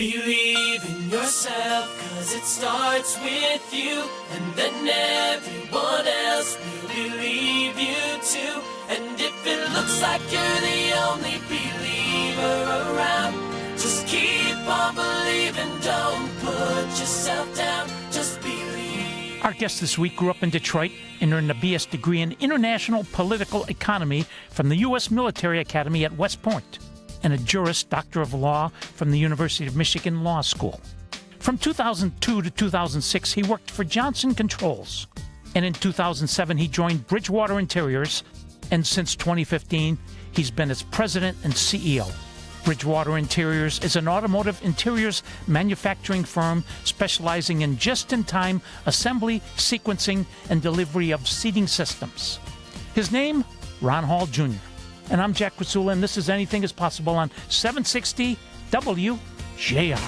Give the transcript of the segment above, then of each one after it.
Believe in yourself, 'cause it starts with you, and then everyone else will believe you too. And if it looks like you're the only believer around, just keep on believing, don't put yourself down, just believe. Our guest this week grew up in Detroit and earned a BS degree in International Political Economy from the U.S. Military Academy at West Point, and a Juris Doctor of Law from the University of Michigan Law School. From 2002 to 2006, he worked for Johnson Controls. And in 2007, he joined Bridgewater Interiors. And since 2015, he's been its president and CEO. Bridgewater Interiors is an automotive interiors manufacturing firm specializing in just-in-time assembly, sequencing, and delivery of seating systems. His name, Ron Hall Jr. And I'm Jack Krasula, and this is Anything is Possible on 760 WJR.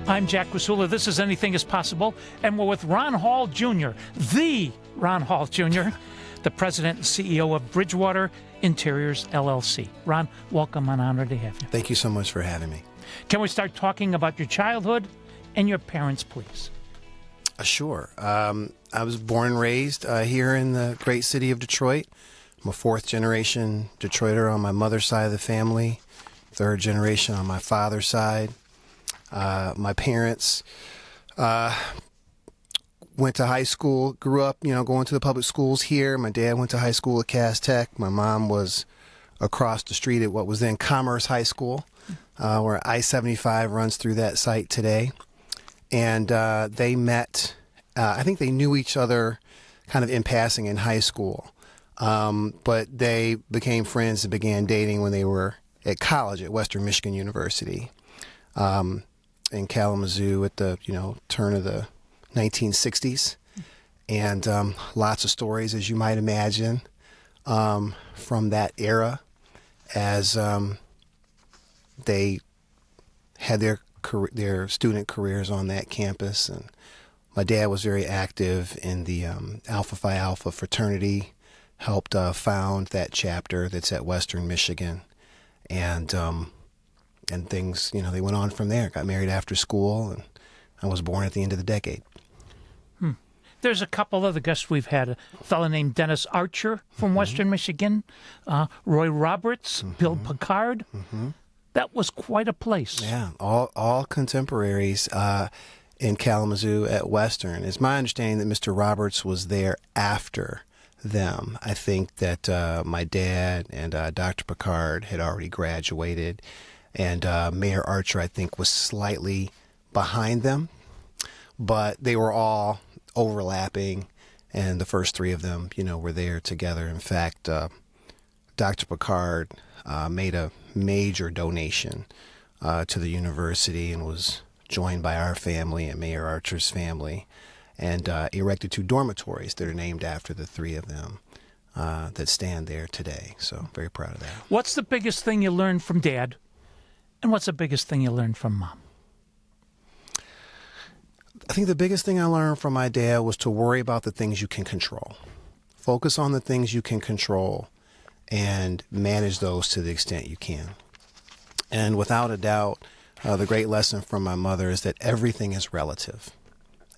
I'm Jack Krasula. This is Anything is Possible, and we're with Ron Hall Jr., the Ron Hall Jr., the president and CEO of Bridgewater Interiors, LLC. Ron, welcome and honored to have you. Thank you so much for having me. Can we start talking about your childhood and your parents, please? Sure. I was born and raised here in the great city of Detroit. I'm a fourth-generation Detroiter on my mother's side of the family, third generation on my father's side. My parents went to high school, grew up, going to the public schools here. My dad went to high school at Cass Tech. My mom was across the street at what was then Commerce High School, where I-75 runs through that site today. And they met, I think they knew each other kind of in passing in high school. But they became friends and began dating when they were at college at Western Michigan University in Kalamazoo at the, turn of the 1960s. And lots of stories, as you might imagine, from that era as they had their student careers on that campus. And my dad was very active in the Alpha Phi Alpha fraternity, helped found that chapter that's at Western Michigan. And things, they went on from there. Got married after school, and I was born at the end of the decade. There's a couple other guests we've had. A fellow named Dennis Archer from Western Michigan, Roy Roberts, Bill Picard. That was quite a place. Yeah, all contemporaries in Kalamazoo at Western. It's my understanding that Mr. Roberts was there after them. I think that my dad and Dr. Picard had already graduated, and Mayor Archer, I think, was slightly behind them, but they were all overlapping, and the first three of them, were there together. In fact, Dr. Picard made a major donation to the university and was joined by our family and Mayor Archer's family, and erected 2 dormitories that are named after the three of them that stand there today. So very proud of that. What's the biggest thing you learned from Dad, and what's the biggest thing you learned from Mom? I think the biggest thing I learned from my dad was to worry about the things you can control. Focus on the things you can control and manage those to the extent you can. And without a doubt, the great lesson from my mother is that everything is relative.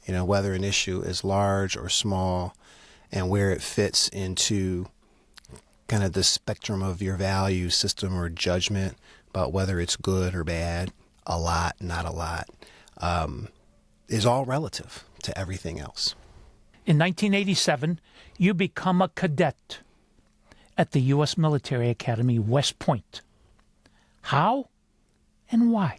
Whether an issue is large or small, and where it fits into kind of the spectrum of your value system or judgment about whether it's good or bad, a lot, not a lot, is all relative to everything else. In 1987, you become a cadet at the U.S. Military Academy, West Point. How and why?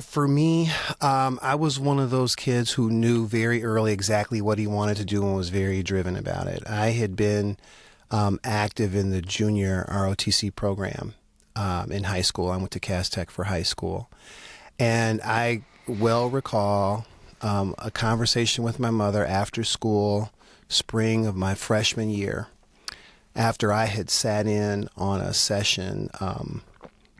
For me, I was one of those kids who knew very early exactly what he wanted to do and was very driven about it. I had been active in the junior ROTC program in high school. I went to Cass Tech for high school. And I well recall a conversation with my mother after school, spring of my freshman year, after I had sat in on a session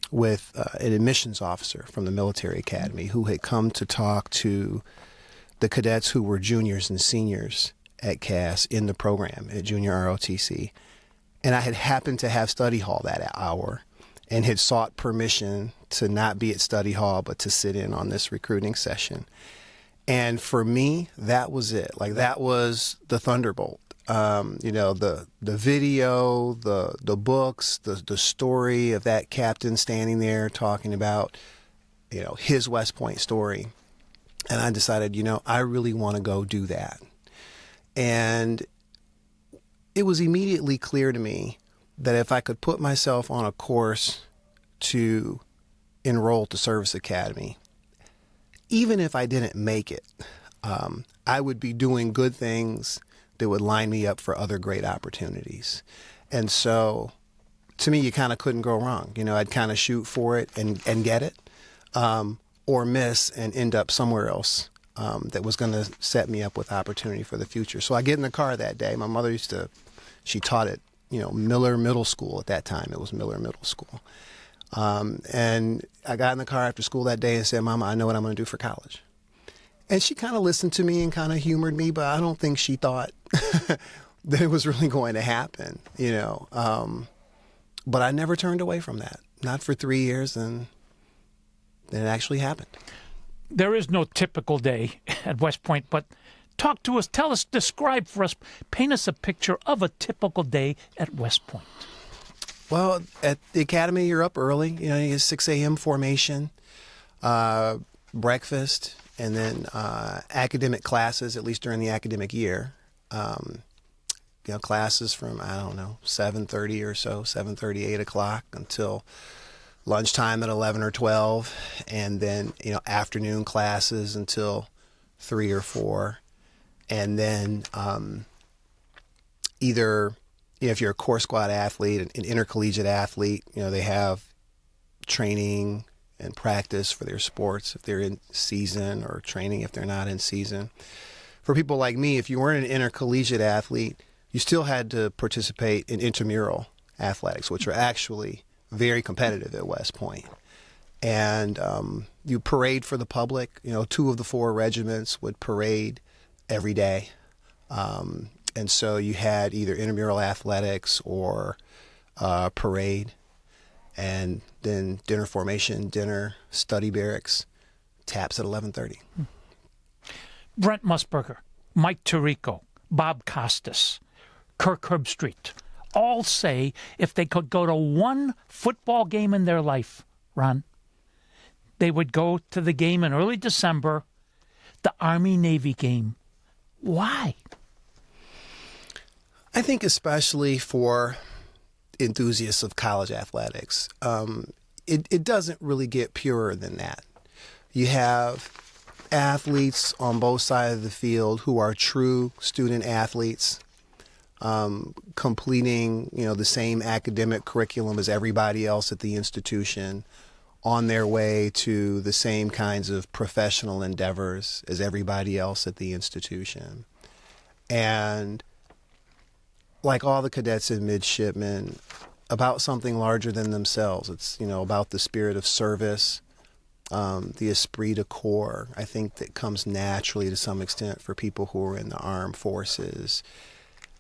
with an admissions officer from the military academy who had come to talk to the cadets who were juniors and seniors at Cass in the program at Junior ROTC. And I had happened to have study hall that hour and had sought permission to not be at study hall, but to sit in on this recruiting session. And for me, that was it. Like, that was the thunderbolt. The video, the books, the story of that captain standing there talking about, his West Point story. And I decided, I really want to go do that. And it was immediately clear to me that if I could put myself on a course to enroll to Service Academy, even if I didn't make it, I would be doing good things that would line me up for other great opportunities. And so, to me, you kind of couldn't go wrong. I'd kind of shoot for it and get it, or miss and end up somewhere else that was going to set me up with opportunity for the future. So I get in the car that day. My mother she taught at, Miller Middle School at that time. It was Miller Middle School. And I got in the car after school that day and said, Mama, I know what I'm going to do for college. And she kind of listened to me and kind of humored me, but I don't think she thought that it was really going to happen, But I never turned away from that, not for 3 years, and then it actually happened. There is no typical day at West Point, but talk to us, tell us, describe for us, paint us a picture of a typical day at West Point. Well, at the academy, you're up early. You get 6 a.m. formation, breakfast, and then academic classes, at least during the academic year. Classes from, 7:30 or so, 7:30, 8 o'clock until lunchtime at 11 or 12. And then, afternoon classes until 3 or 4. And then either... if you're a core squad athlete, an intercollegiate athlete, they have training and practice for their sports if they're in season, or training if they're not in season. For people like me, if you weren't an intercollegiate athlete, you still had to participate in intramural athletics, which are actually very competitive at West Point. And you parade for the public. 2 of the 4 regiments would parade every day. And so you had either intramural athletics or parade, and then dinner formation, dinner, study barracks, taps at 11:30. Brent Musburger, Mike Tirico, Bob Costas, Kirk Herbstreit, all say if they could go to one football game in their life, Ron, they would go to the game in early December, the Army-Navy game. Why? I think especially for enthusiasts of college athletics, it doesn't really get purer than that. You have athletes on both sides of the field who are true student athletes, completing the same academic curriculum as everybody else at the institution, on their way to the same kinds of professional endeavors as everybody else at the institution. And like all the cadets and midshipmen, about something larger than themselves. It's, about the spirit of service, the esprit de corps, I think, that comes naturally to some extent for people who are in the armed forces.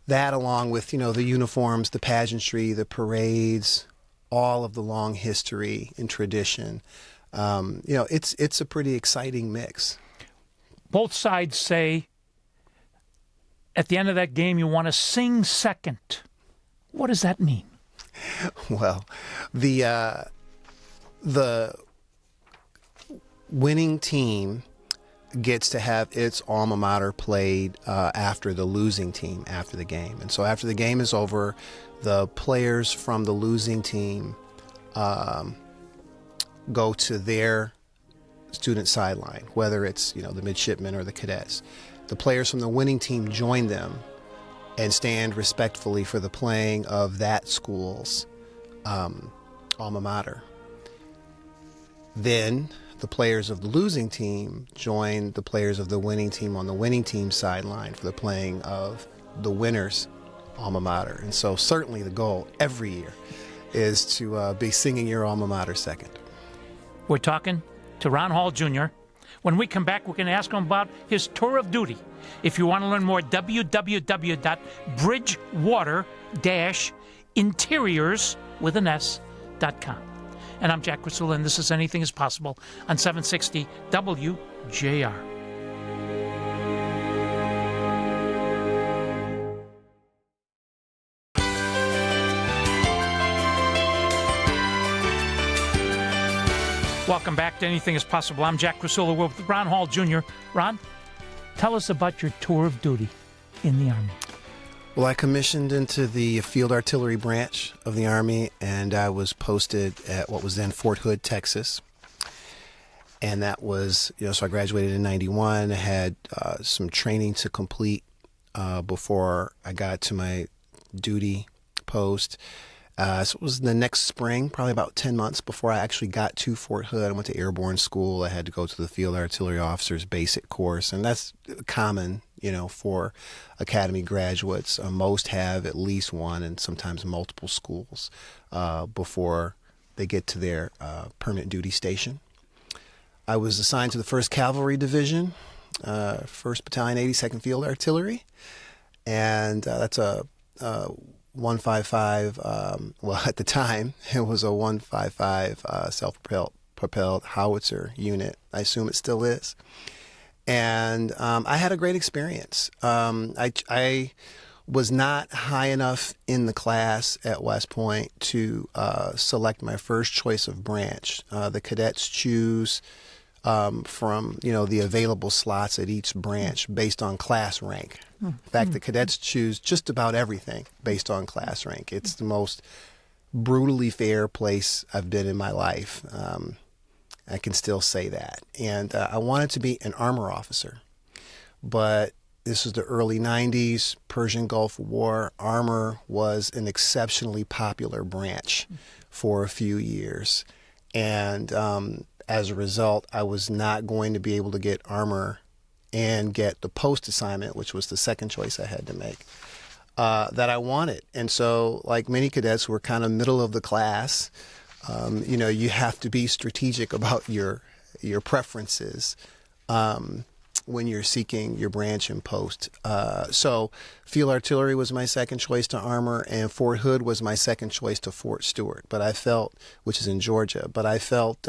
That, along with, the uniforms, the pageantry, the parades, all of the long history and tradition. It's a pretty exciting mix. Both sides say at the end of that game, you want to sing second. What does that mean? Well, the winning team gets to have its alma mater played after the losing team after the game. And so after the game is over, the players from the losing team go to their student sideline, whether it's, the midshipmen or the cadets. The players from the winning team join them and stand respectfully for the playing of that school's alma mater. Then the players of the losing team join the players of the winning team on the winning team sideline for the playing of the winner's alma mater. And so certainly the goal every year is to be singing your alma mater second. We're talking to Ron Hall Jr., When we come back, we're going to ask him about his tour of duty. If you want to learn more, www.bridgewater-interiors.com. And I'm Jack Krasula, and this is Anything is Possible on 760 WJR. Welcome back to Anything is Possible. I'm Jack Krasula. We're with Ron Hall Jr. Ron, tell us about your tour of duty in the Army. Well, I commissioned into the Field Artillery branch of the Army, and I was posted at what was then Fort Hood, Texas. And that was, so I graduated in 91. I had some training to complete before I got to my duty post. So it was the next spring, probably about 10 months before I actually got to Fort Hood. I went to airborne school. I had to go to the Field Artillery Officers Basic Course, and that's common, for Academy graduates. Most have at least one and sometimes multiple schools before they get to their permanent duty station. I was assigned to the 1st Cavalry Division, 1st Battalion, 82nd Field Artillery, and that's a 155, well, at the time, it was a 155 self-propelled howitzer unit. I assume it still is. And I had a great experience. I was not high enough in the class at West Point to select my first choice of branch. The cadets choose from, the available slots at each branch based on class rank. In fact, the cadets choose just about everything based on class rank. It's the most brutally fair place I've been in my life. I can still say that. And I wanted to be an armor officer, but this was the early 90s, Persian Gulf War. Armor was an exceptionally popular branch for a few years. And as a result, I was not going to be able to get armor and get the post assignment, which was the second choice I had to make, that I wanted. And so, like many cadets who were kind of middle of the class, you have to be strategic about your preferences when you're seeking your branch and post. So Field Artillery was my second choice to armor, and Fort Hood was my second choice to Fort Stewart. But I felt, which is in Georgia, but I felt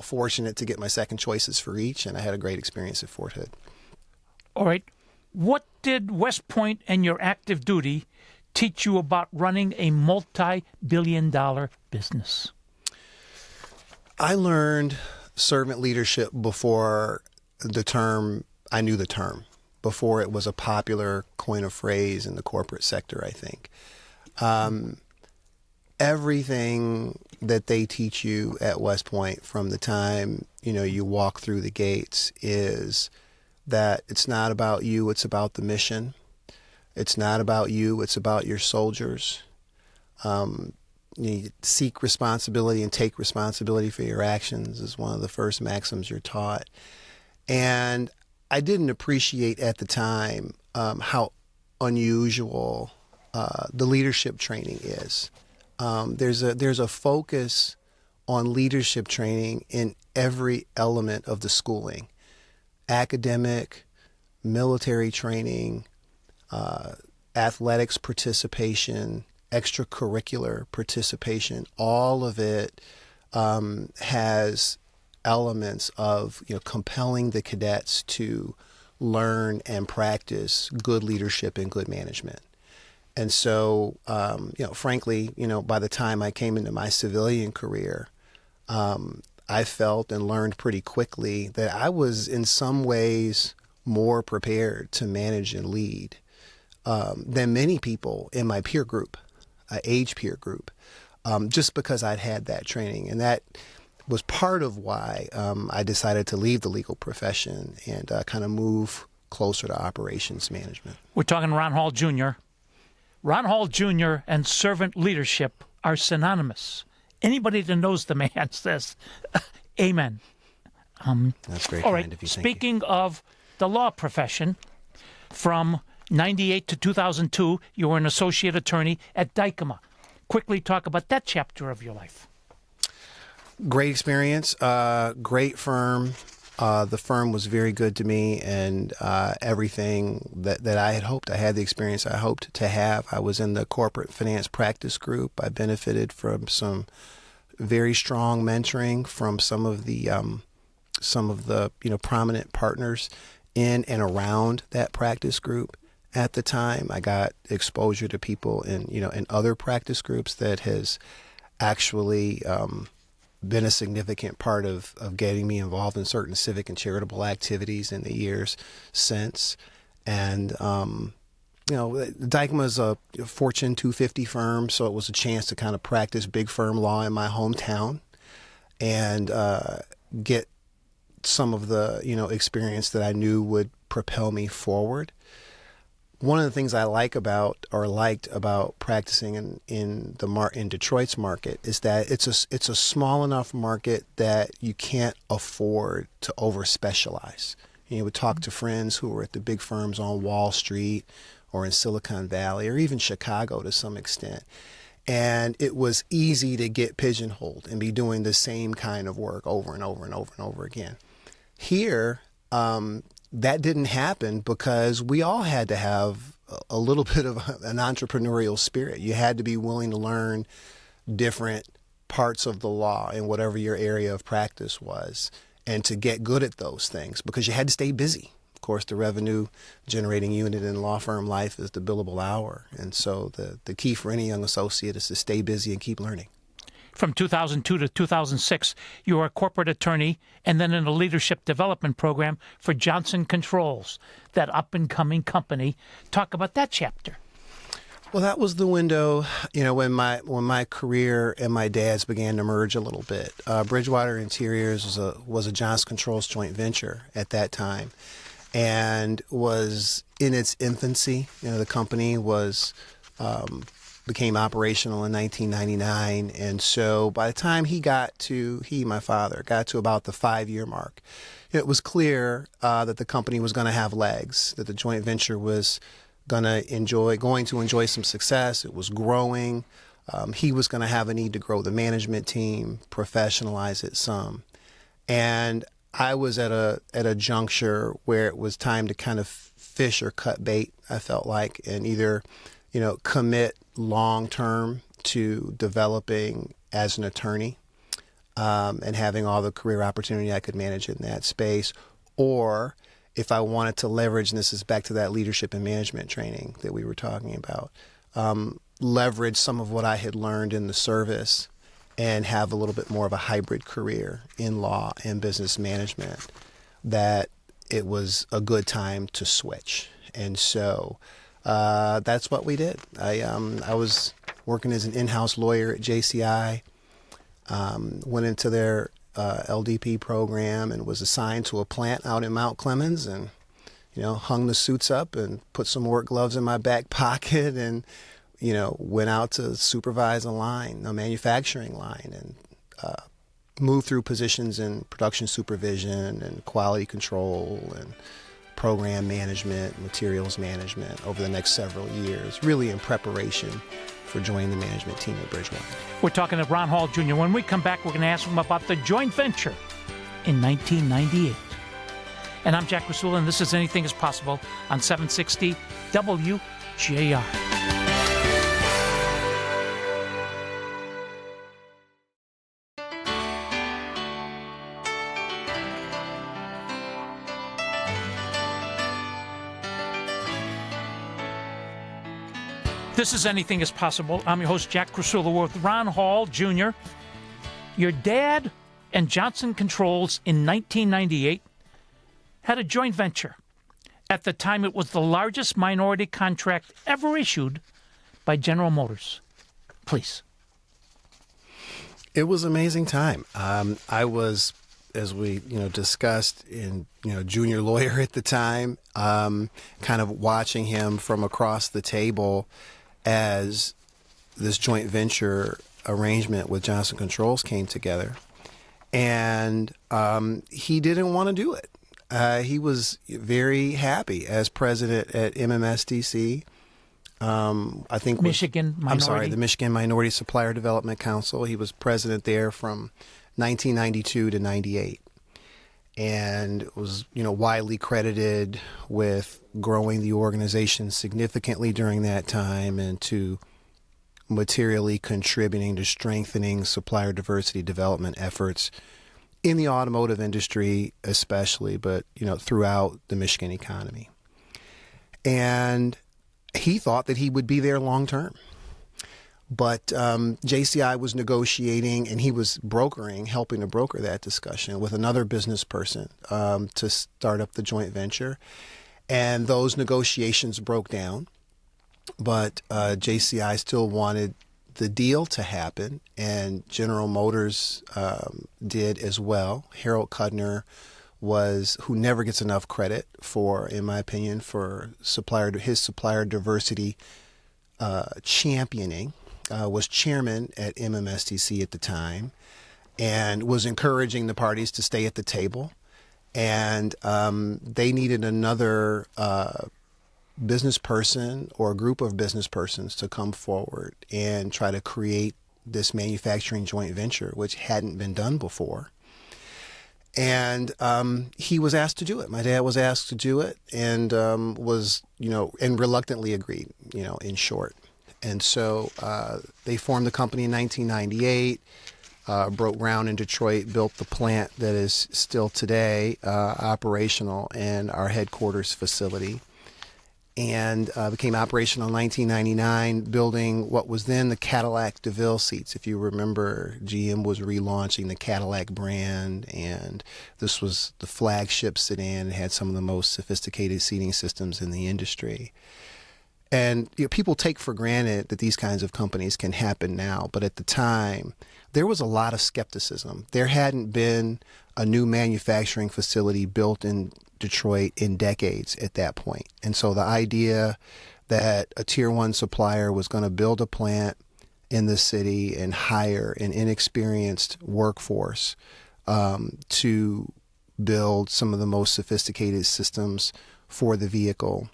fortunate to get my second choices for each, and I had a great experience at Fort Hood. All right. What did West Point and your active duty teach you about running a multi-billion-dollar business? I learned servant leadership before I knew the term, before it was a popular coin of phrase in the corporate sector, I think. Everything that they teach you at West Point from the time, you walk through the gates is that it's not about you, it's about the mission. It's not about you, it's about your soldiers. You seek responsibility and take responsibility for your actions is one of the first maxims you're taught. And I didn't appreciate at the time how unusual the leadership training is. There's a focus on leadership training in every element of the schooling: academic, military training, athletics participation, extracurricular participation. All of it has elements of compelling the cadets to learn and practice good leadership and good management. And so, frankly, by the time I came into my civilian career, I felt and learned pretty quickly that I was in some ways more prepared to manage and lead than many people in my peer group, age peer group, just because I'd had that training. And that was part of why I decided to leave the legal profession and kind of move closer to operations management. We're talking Ron Hall Jr. Ron Hall Jr. and servant leadership are synonymous. Anybody that knows the man says, amen. That's very all kind right. of you. Speaking of the law profession, from 98 to 2002, you were an associate attorney at Dykema. Quickly talk about that chapter of your life. Great experience, great firm. the firm was very good to me, and everything that I had hoped. I had the experience I hoped to have. I was in the corporate finance practice group. I benefited from some very strong mentoring from some of the prominent partners in and around that practice group. At the time, I got exposure to people in other practice groups that has actually been a significant part of getting me involved in certain civic and charitable activities in the years since. And Dykema is a Fortune 250 firm, so it was a chance to kind of practice big firm law in my hometown and get some of the experience that I knew would propel me forward. One of the things I liked about practicing in Detroit's market is that it's a small enough market that you can't afford to over specialize. You would talk to friends who were at the big firms on Wall Street or in Silicon Valley or even Chicago to some extent. And it was easy to get pigeonholed and be doing the same kind of work over and over and over and over again. Here, that didn't happen because we all had to have a little bit of an entrepreneurial spirit. You had to be willing to learn different parts of the law in whatever your area of practice was and to get good at those things because you had to stay busy. Of course, the revenue generating unit in law firm life is the billable hour. And so the key for any young associate is to stay busy and keep learning. From 2002 to 2006, you were a corporate attorney and then in a leadership development program for Johnson Controls, that up-and-coming company. Talk about that chapter. Well, that was the window, when my career and my dad's began to merge a little bit. Bridgewater Interiors was a Johnson Controls joint venture at that time, and was in its infancy. The company became operational in 1999, and so by the time my father got to about the 5-year mark, it was clear that the company was going to have legs, that the joint venture was going to enjoy some success. It was growing. He was going to have a need to grow the management team, professionalize it some, and I was at a juncture where it was time to kind of fish or cut bait. I felt like, and either commit long term to developing as an attorney and having all the career opportunity I could manage in that space, or if I wanted to leverage, and this is back to that leadership and management training that we were talking about, leverage some of what I had learned in the service and have a little bit more of a hybrid career in law and business management, that it was a good time to switch. And so that's what we did. I was working as an in-house lawyer at JCI, went into their LDP program and was assigned to a plant out in Mount Clemens, and hung the suits up and put some work gloves in my back pocket and went out to supervise a manufacturing line, and moved through positions in production supervision and quality control and program management, materials management over the next several years, really in preparation for joining the management team at Bridgewater. We're talking to Ron Hall Jr. When we come back, we're going to ask him about the joint venture in 1998. And I'm Jack Krasula, and this is Anything is Possible on 760 WJR. This is Anything is Possible. I'm your host, Jack Krasula, with Ron Hall Jr. Your dad and Johnson Controls in 1998 had a joint venture. At the time, it was the largest minority contract ever issued by General Motors. Please. It was an amazing time. I was, as we discussed, in junior lawyer at the time, kind of watching him from across the table as this joint venture arrangement with Johnson Controls came together, and he didn't want to do it. He was very happy as president at MMSDC. I think the Michigan Minority Supplier Development Council. He was president there from 1992 to 98. and was, widely credited with growing the organization significantly during that time and to materially contributing to strengthening supplier diversity development efforts in the automotive industry especially, but, throughout the Michigan economy. And he thought that he would be there long term. But JCI was negotiating, and he was helping to broker that discussion with another business person to start up the joint venture. And those negotiations broke down, but JCI still wanted the deal to happen, and General Motors did as well. Harold Cudner who never gets enough credit for, in my opinion, for his supplier diversity championing. Was chairman at MMSTC at the time and was encouraging the parties to stay at the table. And they needed another business person or a group of business persons to come forward and try to create this manufacturing joint venture, which hadn't been done before. And he was asked to do it. My dad was asked to do it and and reluctantly agreed, in short. And so they formed the company in 1998, broke ground in Detroit, built the plant that is still today operational and our headquarters facility, and became operational in 1999, building what was then the Cadillac DeVille seats. If you remember, GM was relaunching the Cadillac brand, and this was the flagship sedan. It had some of the most sophisticated seating systems in the industry. And people take for granted that these kinds of companies can happen now, but at the time, there was a lot of skepticism. There hadn't been a new manufacturing facility built in Detroit in decades at that point. And so the idea that a tier one supplier was going to build a plant in the city and hire an inexperienced workforce to build some of the most sophisticated systems for the vehicle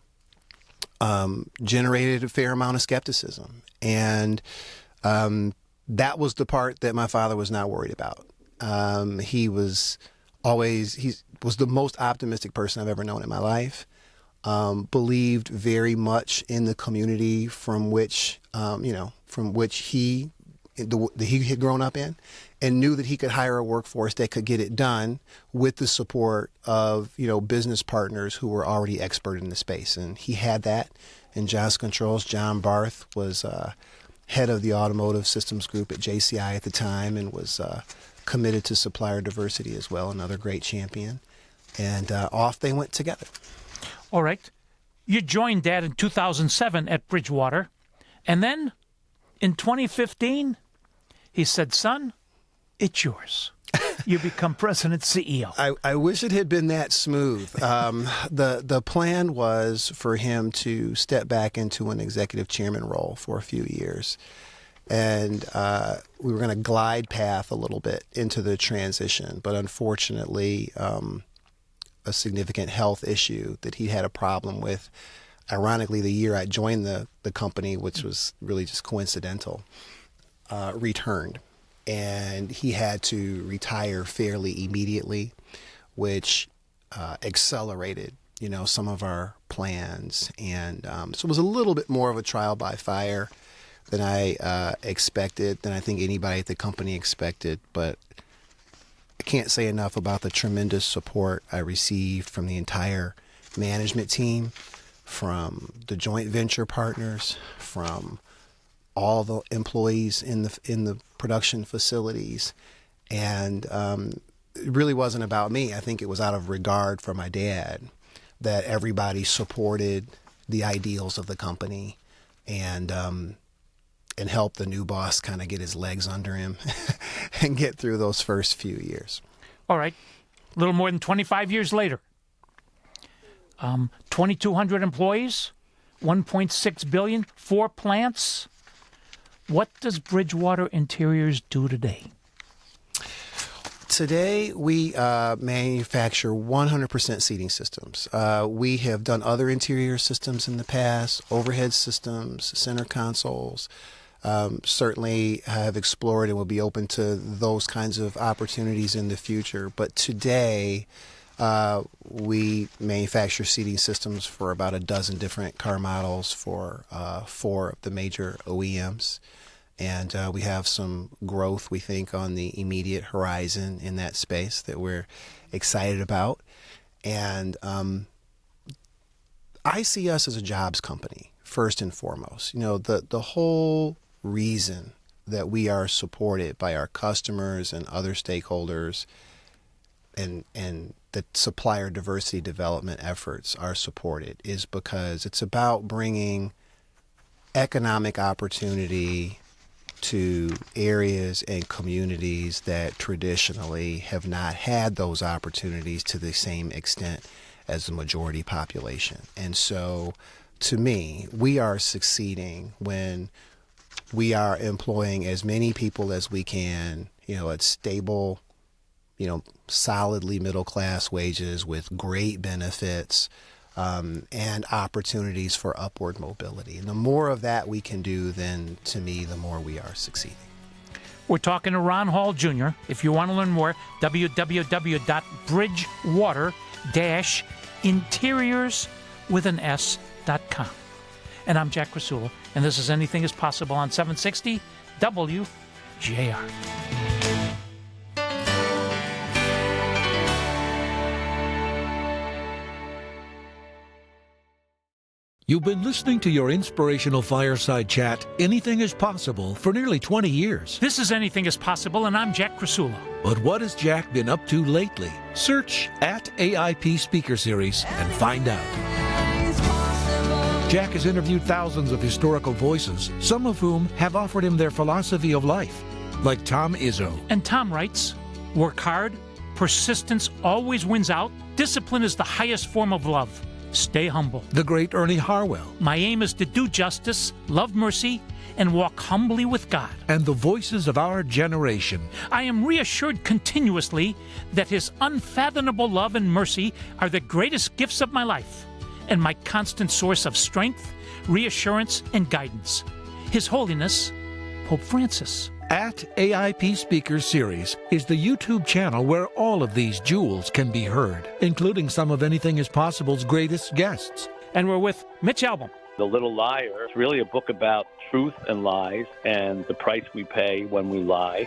generated a fair amount of skepticism. And that was the part that my father was not worried about. He was the most optimistic person I've ever known in my life. Believed very much in the community from which he had grown up in, and knew that he could hire a workforce that could get it done with the support of, business partners who were already expert in the space. And he had that in John's Controls. John Barth was head of the automotive systems group at JCI at the time and was committed to supplier diversity as well, another great champion. And off they went together. All right. You joined Dad in 2007 at Bridgewater. And then in 2015, he said, son, it's yours. You become president CEO. I wish it had been that smooth. The plan was for him to step back into an executive chairman role for a few years. And we were going to glide path a little bit into the transition. But unfortunately, a significant health issue that he had a problem with, ironically, the year I joined the company, which was really just coincidental, returned. And he had to retire fairly immediately, which accelerated, some of our plans. And so it was a little bit more of a trial by fire than I expected, than I think anybody at the company expected. But I can't say enough about the tremendous support I received from the entire management team, from the joint venture partners, from all the employees in the production facilities. And it really wasn't about me. I think it was out of regard for my dad that everybody supported the ideals of the company and helped the new boss kind of get his legs under him and get through those first few years. All right. A little more than 25 years later. 2,200 employees, $1.6 billion, 4 plants. What does Bridgewater Interiors do today? Today, we manufacture 100% seating systems. We have done other interior systems in the past, overhead systems, center consoles. certainly have explored and will be open to those kinds of opportunities in the future. But today, we manufacture seating systems for about a dozen different car models for 4 of the major OEMs. And we have some growth, we think, on the immediate horizon in that space that we're excited about. And I see us as a jobs company, first and foremost. You know, the whole reason that we are supported by our customers and other stakeholders and the supplier diversity development efforts are supported is because it's about bringing economic opportunity to areas and communities that traditionally have not had those opportunities to the same extent as the majority population. And so, to me, we are succeeding when we are employing as many people as we can, you know, at stable, you know, solidly middle-class wages with great benefits, and opportunities for upward mobility. And the more of that we can do, then, to me, the more we are succeeding. We're talking to Ron Hall Jr. If you want to learn more, www.bridgewater-interiors.com. And I'm Jack Krasula, and this is Anything is Possible on 760 WJR. You've been listening to your inspirational fireside chat, Anything is Possible, for nearly 20 years. This is Anything is Possible, and I'm Jack Krasula. But what has Jack been up to lately? Search @AIP Speaker Series and find out. Jack has interviewed thousands of historical voices, some of whom have offered him their philosophy of life, like Tom Izzo. And Tom writes, work hard, persistence always wins out, discipline is the highest form of love. Stay humble. The great Ernie Harwell. My aim is to do justice, love mercy, and walk humbly with God. And the voices of our generation. I am reassured continuously that His unfathomable love and mercy are the greatest gifts of my life and my constant source of strength, reassurance, and guidance. His Holiness, Pope Francis. @AIP Speaker Series is the YouTube channel where all of these jewels can be heard, including some of Anything is Possible's greatest guests. And we're with Mitch Albom. The Little Liar is really a book about truth and lies and the price we pay when we lie.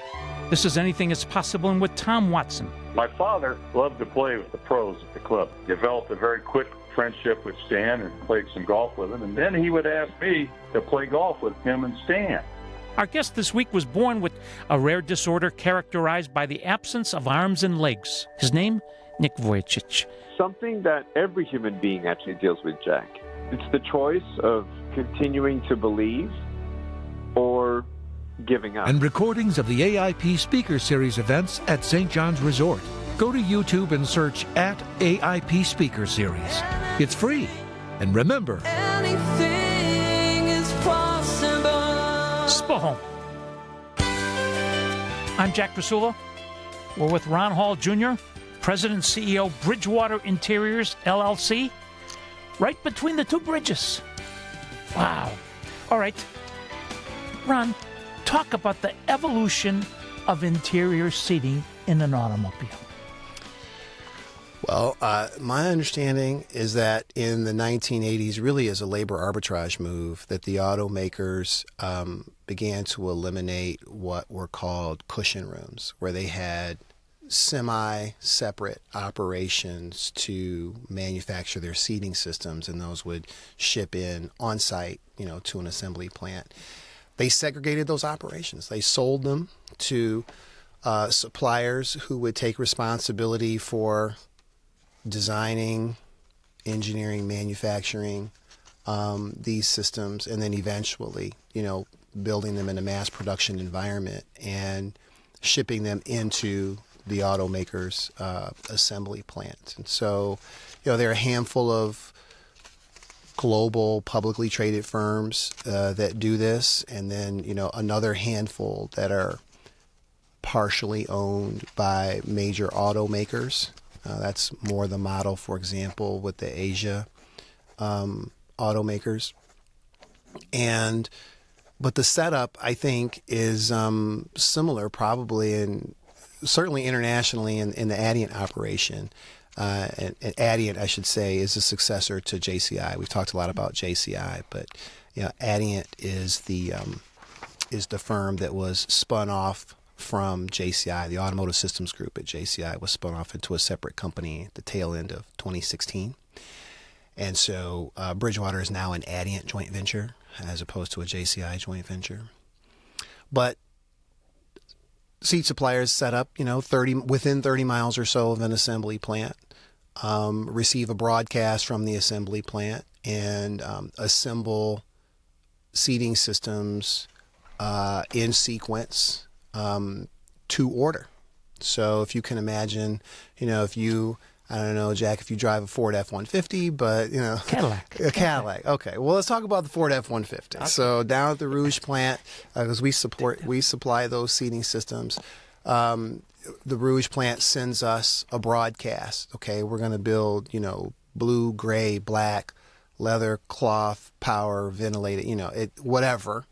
This is Anything is Possible, and with Tom Watson. My father loved to play with the pros at the club. Developed a very quick friendship with Stan and played some golf with him. And then he would ask me to play golf with him and Stan. Our guest this week was born with a rare disorder characterized by the absence of arms and legs. His name, Nick Vujicic. Something that every human being actually deals with, Jack. It's the choice of continuing to believe or giving up. And recordings of the AIP Speaker Series events at St. John's Resort. Go to YouTube and search @AIP Speaker Series. It's free. And remember, Anything is possible. Spohome. I'm Jack Krasula. We're with Ron Hall Jr., President and CEO, Bridgewater Interiors, LLC, right between the two bridges. Wow. All right. Ron, talk about the evolution of interior seating in an automobile. Well, my understanding is that in the 1980s, really as a labor arbitrage move, that the automakers began to eliminate what were called cushion rooms, where they had semi-separate operations to manufacture their seating systems, and those would ship in on-site, you know, to an assembly plant. They segregated those operations. They sold them to suppliers who would take responsibility for designing, engineering, manufacturing these systems, and then eventually, you know, building them in a mass production environment and shipping them into the automaker's assembly plant. And so, you know, there are a handful of global publicly traded firms that do this, and then, you know, another handful that are partially owned by major automakers. That's more the model, for example, with the Asia automakers. And But the setup, I think, is similar, probably, and certainly internationally in the Adient operation. And Adient, I should say, is a successor to JCI. We've talked a lot about JCI, but Adient is the firm that was spun off from JCI. The Automotive Systems Group at JCI was spun off into a separate company at the tail end of 2016. And so Bridgewater is now an Adient joint venture as opposed to a JCI joint venture. But seat suppliers set up, within 30 miles or so of an assembly plant, receive a broadcast from the assembly plant, and assemble seating systems in sequence to order. So if you can imagine, if you, I don't know, Jack, if you drive a Ford F-150, but, Cadillac. A Cadillac. Okay. Well, let's talk about the Ford F-150. Okay. So down at the Rouge plant, because we supply those seating systems, the Rouge plant sends us a broadcast. Okay. We're going to build, blue, gray, black, leather, cloth, power, ventilated, whatever.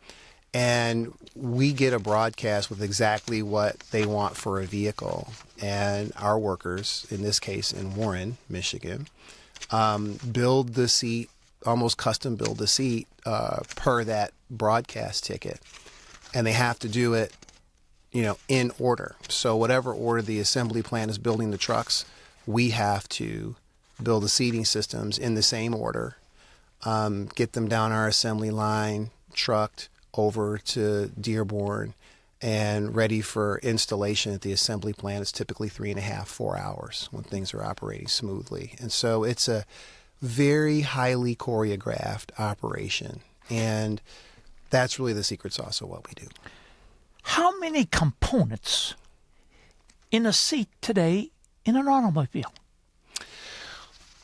And we get a broadcast with exactly what they want for a vehicle. And our workers, in this case in Warren, Michigan, build the seat, almost custom build the seat per that broadcast ticket. And they have to do it, in order. So whatever order the assembly plant is building the trucks, we have to build the seating systems in the same order, get them down our assembly line, trucked over to Dearborn, and ready for installation at the assembly plant. It's typically 3.5, 4 hours when things are operating smoothly. And so it's a very highly choreographed operation. And that's really the secret sauce of what we do. How many components in a seat today in an automobile?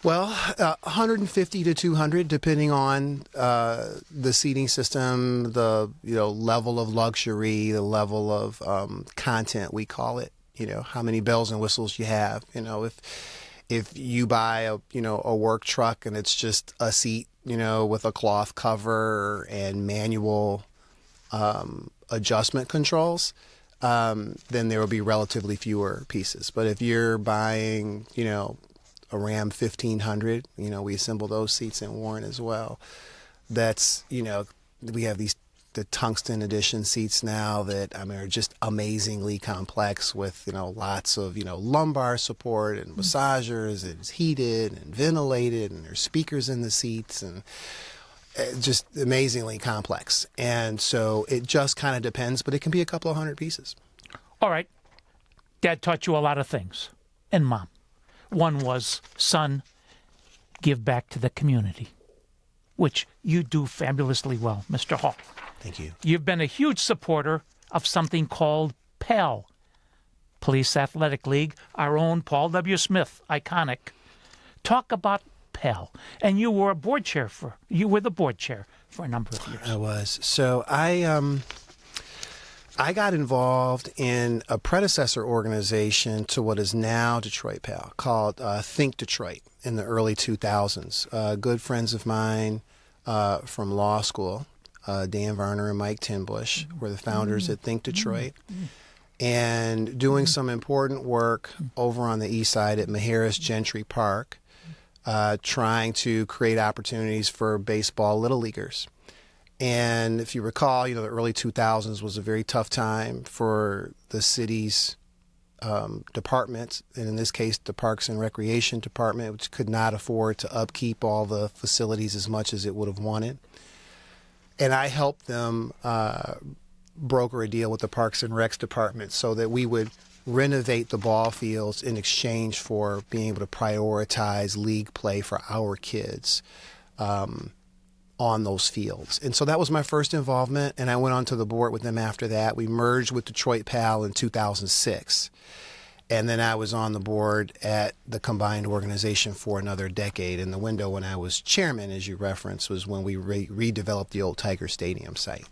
Well, 150 to 200, depending on the seating system, the level of luxury, the level of content, we call it. How many bells and whistles you have. If you buy a work truck and it's just a seat, with a cloth cover and manual adjustment controls, then there will be relatively fewer pieces. But if you're buying, a Ram 1500, we assemble those seats in Warren as well. That's, we have the tungsten edition seats now that, are just amazingly complex with, lots of, lumbar support and massagers, and it's heated and ventilated, and there's speakers in the seats, and just amazingly complex. And so it just kind of depends, but it can be a couple of hundred pieces. All right. Dad taught you a lot of things, and Mom. One was, son, give back to the community, which you do fabulously well, Mr. Hall. Thank you. You've been a huge supporter of something called PAL, Police Athletic League, our own Paul W. Smith, iconic. Talk about PAL. And you were the board chair for a number of years. I was. So I got involved in a predecessor organization to what is now Detroit PAL, called Think Detroit, in the early 2000s. Good friends of mine from law school, Dan Varner and Mike Tinbush, were the founders at Think Detroit, and doing some important work over on the east side at Maharis Gentry Park, trying to create opportunities for baseball little leaguers. And if you recall, the early 2000s was a very tough time for the city's departments, and in this case, the Parks and Recreation Department, which could not afford to upkeep all the facilities as much as it would have wanted. And I helped them broker a deal with the Parks and Recs Department so that we would renovate the ball fields in exchange for being able to prioritize league play for our kids on those fields. And so that was my first involvement, and I went onto the board with them after that. We merged with Detroit PAL in 2006. And then I was on the board at the combined organization for another decade. And the window when I was chairman, as you referenced, was when we redeveloped the old Tiger Stadium site.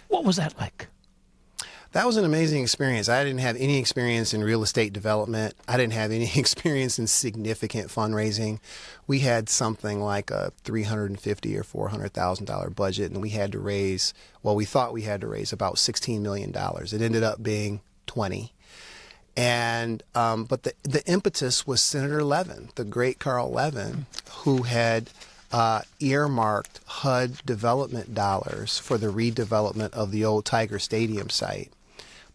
What was that like? That was an amazing experience. I didn't have any experience in real estate development. I didn't have any experience in significant fundraising. We had something like a $350,000 or $400,000 budget, and we had to raise, well, we thought we had to raise about $16 million. It ended up being 20. And but the impetus was Senator Levin, the great Carl Levin, who had earmarked HUD development dollars for the redevelopment of the old Tiger Stadium site,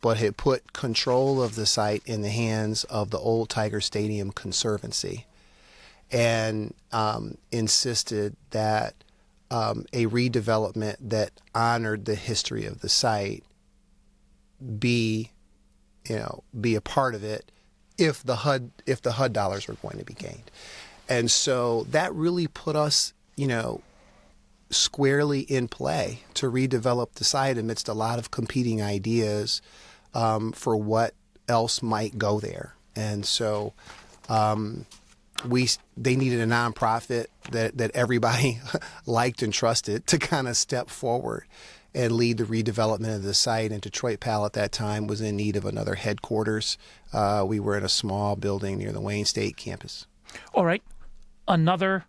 but had put control of the site in the hands of the old Tiger Stadium Conservancy, and insisted that a redevelopment that honored the history of the site be a part of it if the HUD dollars were going to be gained. And so that really put us, squarely in play to redevelop the site amidst a lot of competing ideas for what else might go there. And so they needed a nonprofit that everybody liked and trusted to kind of step forward and lead the redevelopment of the site. And Detroit Pal at that time was in need of another headquarters. We were in a small building near the Wayne State campus. All right. Another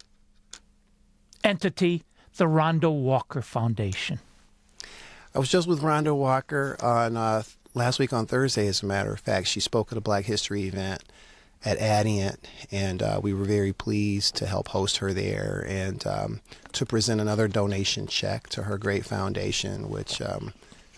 entity, the Rhonda Walker Foundation. I was just with Rhonda Walker on last week on Thursday, as a matter of fact. She spoke at a Black History event at Adient, and we were very pleased to help host her there and to present another donation check to her great foundation, which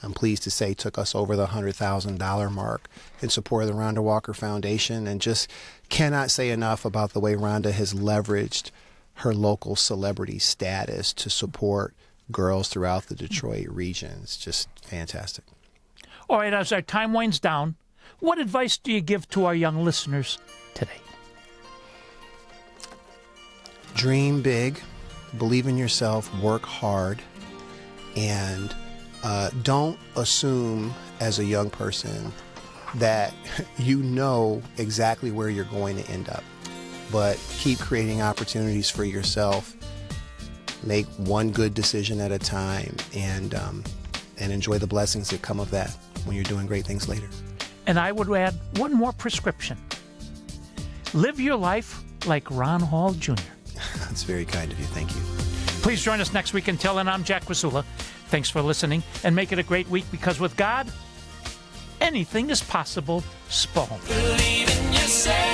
I'm pleased to say took us over the $100,000 mark in support of the Rhonda Walker Foundation, and just cannot say enough about the way Rhonda has leveraged her local celebrity status to support girls throughout the Detroit region. It's just fantastic. All right, as our time winds down, what advice do you give to our young listeners today? Dream big, believe in yourself, work hard, and don't assume as a young person that you know exactly where you're going to end up, but keep creating opportunities for yourself. Make one good decision at a time, and enjoy the blessings that come of that when you're doing great things later. And I would add one more prescription. Live your life like Ron Hall Jr. That's very kind of you. Thank you. Please join us next week. Until then, I'm Jack Krasula. Thanks for listening, and make it a great week, because with God, anything is possible. Spall. Believe in yourself.